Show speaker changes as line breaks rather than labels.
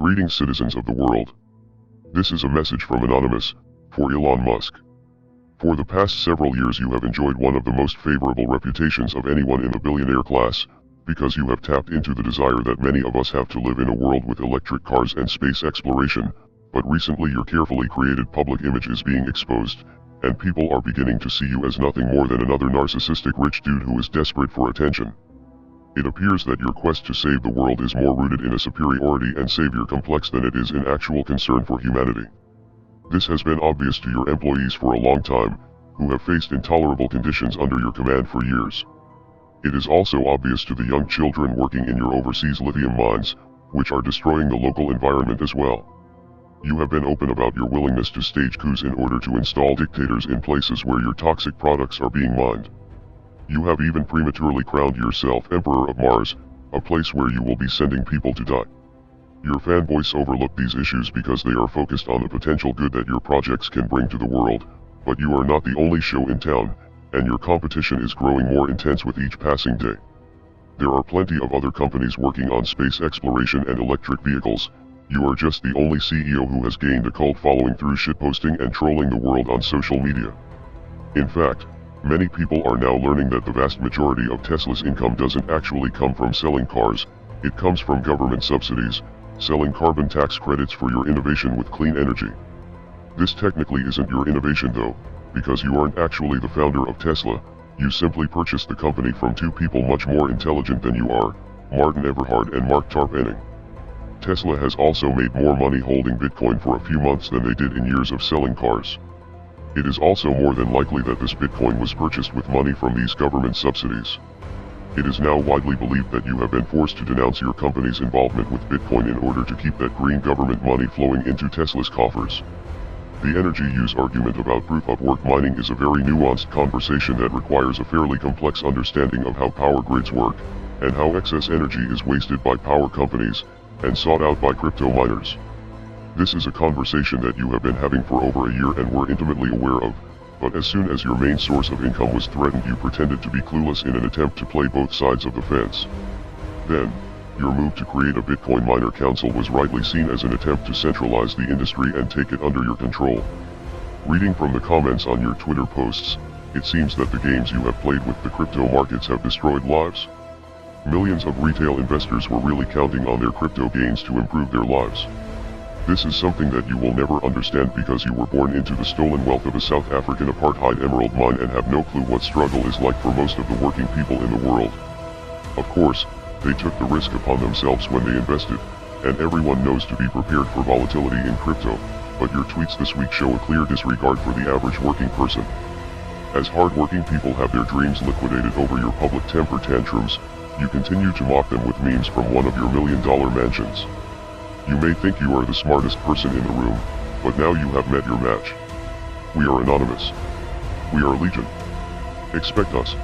Greetings, citizens of the world. This is a message from Anonymous, for Ellon Musk. For the past several years you have enjoyed one of the most favorable reputations of anyone in the billionaire class, because you have tapped into the desire that many of us have to live in a world with electric cars and space exploration, but recently your carefully created public image is being exposed, and people are beginning to see you as nothing more than another narcissistic rich dude who is desperate for attention. It appears that your quest to save the world is more rooted in a superiority and savior complex than it is in actual concern for humanity. This has been obvious to your employees for a long time, who have faced intolerable conditions under your command for years. It is also obvious to the young children working in your overseas lithium mines, which are destroying the local environment as well. You have been open about your willingness to stage coups in order to install dictators in places where your toxic products are being mined. You have even prematurely crowned yourself Emperor of Mars, a place where you will be sending people to die. Your fanboys overlook these issues because they are focused on the potential good that your projects can bring to the world, but you are not the only show in town, and your competition is growing more intense with each passing day. There are plenty of other companies working on space exploration and electric vehicles. You are just the only CEO who has gained a cult following through shitposting and trolling the world on social media. In fact, many people are now learning that the vast majority of Tesla's income doesn't actually come from selling cars, it comes from government subsidies, selling carbon tax credits for your innovation with clean energy. This technically isn't your innovation though, because you aren't actually the founder of Tesla, you simply purchased the company from two people much more intelligent than you are, Martin Eberhard and Mark Tarpenning. Tesla has also made more money holding Bitcoin for a few months than they did in years of selling cars. It is also more than likely that this Bitcoin was purchased with money from these government subsidies. It is now widely believed that you have been forced to denounce your company's involvement with Bitcoin in order to keep that green government money flowing into Tesla's coffers. The energy use argument about proof-of-work mining is a very nuanced conversation that requires a fairly complex understanding of how power grids work, and how excess energy is wasted by power companies, and sought out by crypto miners. This is a conversation that you have been having for over a year and were intimately aware of, but as soon as your main source of income was threatened you pretended to be clueless in an attempt to play both sides of the fence. Then, your move to create a Bitcoin miner council was rightly seen as an attempt to centralize the industry and take it under your control. Reading from the comments on your Twitter posts, it seems that the games you have played with the crypto markets have destroyed lives. Millions of retail investors were really counting on their crypto gains to improve their lives. This is something that you will never understand because you were born into the stolen wealth of a South African apartheid emerald mine and have no clue what struggle is like for most of the working people in the world. Of course, they took the risk upon themselves when they invested, and everyone knows to be prepared for volatility in crypto, but your tweets this week show a clear disregard for the average working person. As hard-working people have their dreams liquidated over your public temper tantrums, you continue to mock them with memes from one of your million-dollar mansions. You may think you are the smartest person in the room, but now you have met your match. We are Anonymous. We are Legion. Expect us.